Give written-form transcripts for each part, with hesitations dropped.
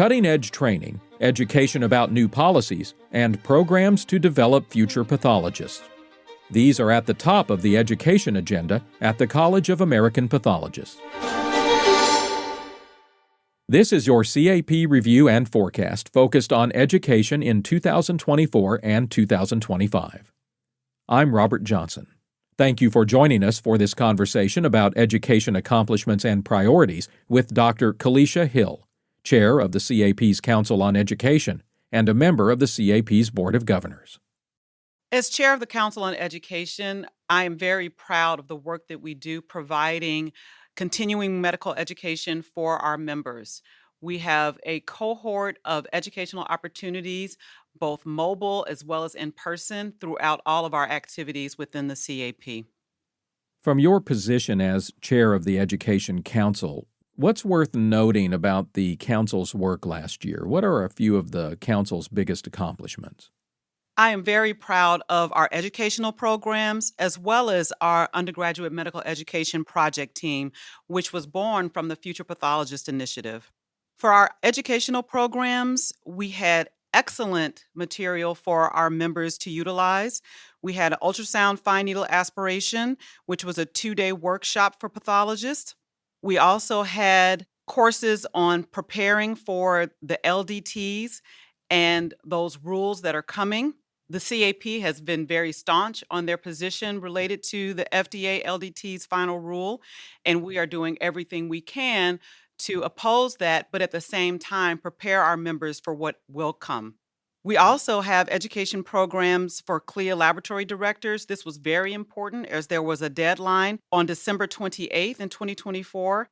cutting-edge training, education about new policies, and programs to develop future pathologists. These are at the top of the education agenda at the College of American Pathologists. This is your CAP review and forecast focused on education in 2024 and 2025. I'm Robert Johnson. Thank you for joining us for this conversation about education accomplishments and priorities with Dr. Kalisha Hill, Chair of the CAP's Council on Education and a member of the CAP's Board of Governors. As Chair of the Council on Education, I am very proud of the work that we do providing continuing medical education for our members. We have a cohort of educational opportunities, both mobile as well as in person, throughout all of our activities within the CAP. From your position as Chair of the Education Council, what's worth noting about the Council's work last year? What are a few of the Council's biggest accomplishments? I am very proud of our educational programs as well as our undergraduate medical education project team, which was born from the Future Pathologist Initiative. For our educational programs, we had excellent material for our members to utilize. We had an ultrasound fine needle aspiration, which was a 2-day workshop for pathologists. We also had courses on preparing for the LDTs and those rules that are coming. The CAP has been very staunch on their position related to the FDA LDT's final rule, and we are doing everything we can to oppose that, but at the same time, prepare our members for what will come. We also have education programs for CLIA laboratory directors. This was very important as there was a deadline on December 28th in 2024.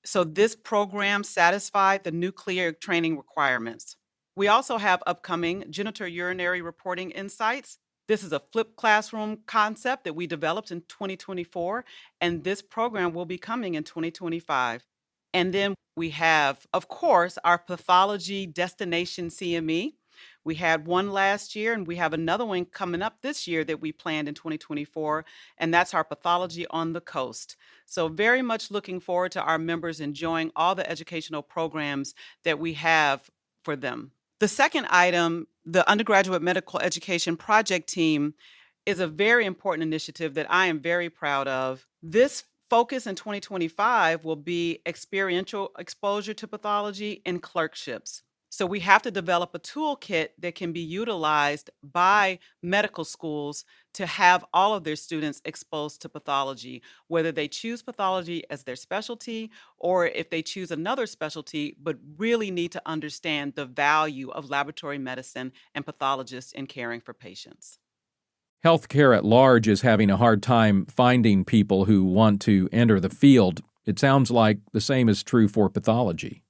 So this program satisfied the new CLIA training requirements. We also have upcoming genitourinary reporting insights. This is a flipped classroom concept that we developed in 2024, and this program will be coming in 2025. And then we have, of course, our pathology destination CME. We had one last year, and we have another one coming up this year that we planned in 2024, and that's our Pathology on the Coast. So very much looking forward to our members enjoying all the educational programs that we have for them. The second item, the Undergraduate Medical Education Project Team, is a very important initiative that I am very proud of. This focus in 2025 will be experiential exposure to pathology and clerkships. So we have to develop a toolkit that can be utilized by medical schools to have all of their students exposed to pathology, whether they choose pathology as their specialty or if they choose another specialty, but really need to understand the value of laboratory medicine and pathologists in caring for patients. Healthcare at large is having a hard time finding people who want to enter the field. It sounds like the same is true for pathology.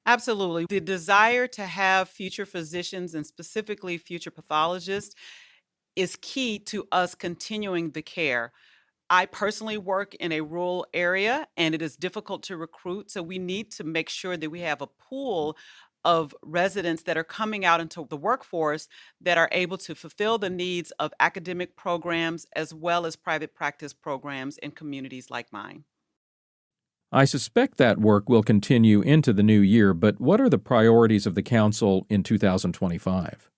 Absolutely. The desire to have future physicians and specifically future pathologists is key to us continuing the care. I personally work in a rural area and it is difficult to recruit, so we need to make sure that we have a pool of residents that are coming out into the workforce that are able to fulfill the needs of academic programs as well as private practice programs in communities like mine. I suspect that work will continue into the new year, but what are the priorities of the Council in 2025?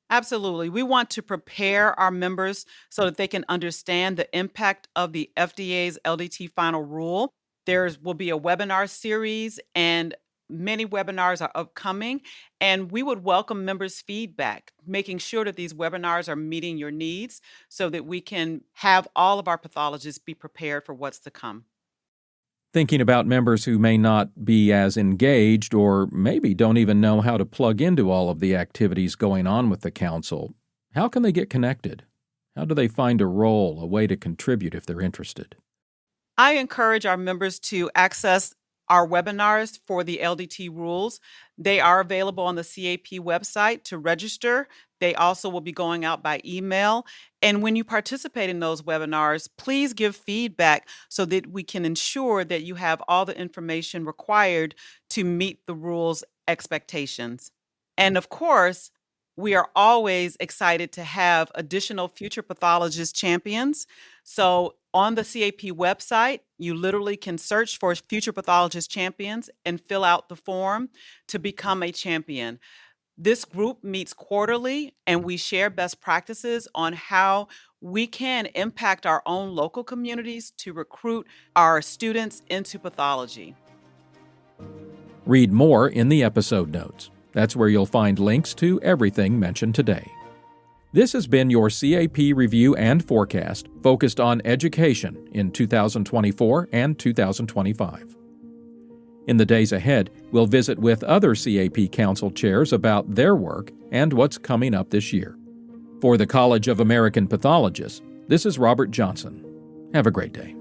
Absolutely. We want to prepare our members so that they can understand the impact of the FDA's LDT final rule. There will be a webinar series and many webinars are upcoming, and we would welcome members' feedback, making sure that these webinars are meeting your needs so that we can have all of our pathologists be prepared for what's to come. Thinking about members who may not be as engaged or maybe don't even know how to plug into all of the activities going on with the Council, how can they get connected? How do they find a role, a way to contribute if they're interested? I encourage our members to access our webinars for the LDT rules. They are available on the CAP website to register. They also will be going out by email. And when you participate in those webinars, please give feedback so that we can ensure that you have all the information required to meet the rules expectations. And of course, We are always excited to have additional future pathologist champions. So on the CAP website, you literally can search for future pathologist champions and fill out the form to become a champion. This group meets quarterly, and we share best practices on how we can impact our own local communities to recruit our students into pathology. Read more in the episode notes. That's where you'll find links to everything mentioned today. This has been your CAP Review and Forecast focused on education in 2024 and 2025. In the days ahead, we'll visit with other CAP Council chairs about their work and what's coming up this year. For the College of American Pathologists, this is Robert Johnson. Have a great day.